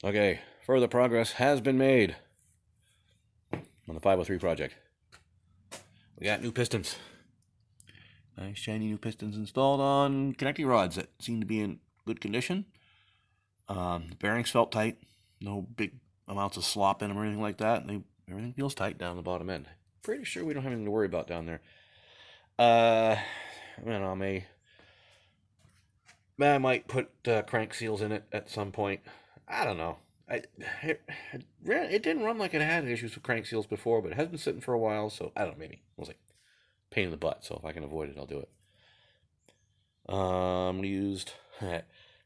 Okay, further progress has been made on the 503 project. We got new pistons. Nice shiny new pistons installed on connecting rods that seem to be in good condition. The bearings felt tight. No big amounts of slop in them or anything like that. Everything feels tight down the bottom end. Pretty sure we don't have anything to worry about down there. I don't know, I might put crank seals in it at some point. I don't know. It didn't run like it had issues with crank seals before, but it has been sitting for a while, so I don't know, maybe. It was like pain in the butt, so if I can avoid it, I'll do it. We used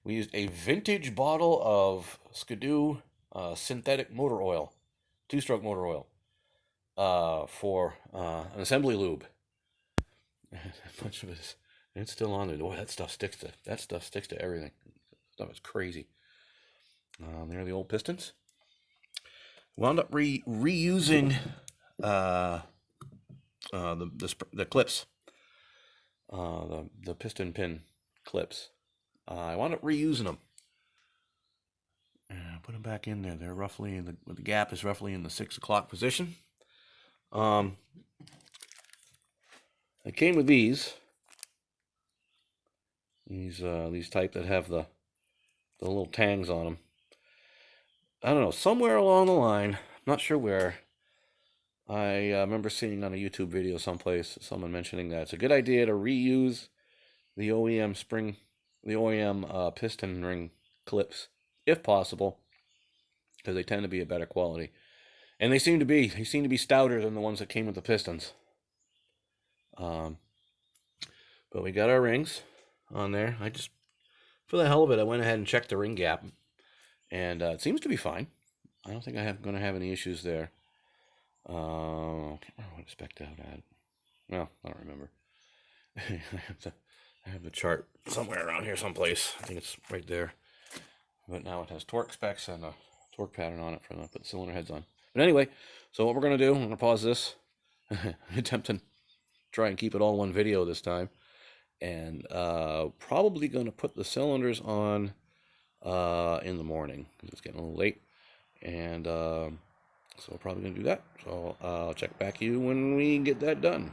we used a vintage bottle of Skidoo synthetic motor oil, two-stroke motor oil, for an assembly lube. A bunch of it, it's still on there. Boy, that stuff sticks to everything. Stuff is crazy. There are the old pistons. Wound up reusing the clips, the piston pin clips. I wound up reusing them. Put them back in there. They're roughly the gap is roughly in the 6 o'clock position. It came with these type that have the little tangs on them. I don't know, somewhere along the line, I'm not sure where, I remember seeing on a YouTube video someplace someone mentioning that it's a good idea to reuse the OEM piston ring clips if possible, because they tend to be a better quality, and they seem to be stouter than the ones that came with the pistons. But we got our rings on there. I just, for the hell of it, I went ahead and checked the ring gap, and it seems to be fine. I don't think I'm going to have any issues there. I can't remember what I spec'd out at. Well, I don't remember. I have the chart somewhere around here someplace. I think it's right there. But now it has torque specs and a torque pattern on it for them to put the cylinder heads on. But anyway, so what we're going to do, I'm going to pause this. Attempt to try and keep it all one video this time. And probably going to put the cylinders on in the morning, because it's getting a little late. And so we're probably going to do that. So I'll check back to you when we get that done.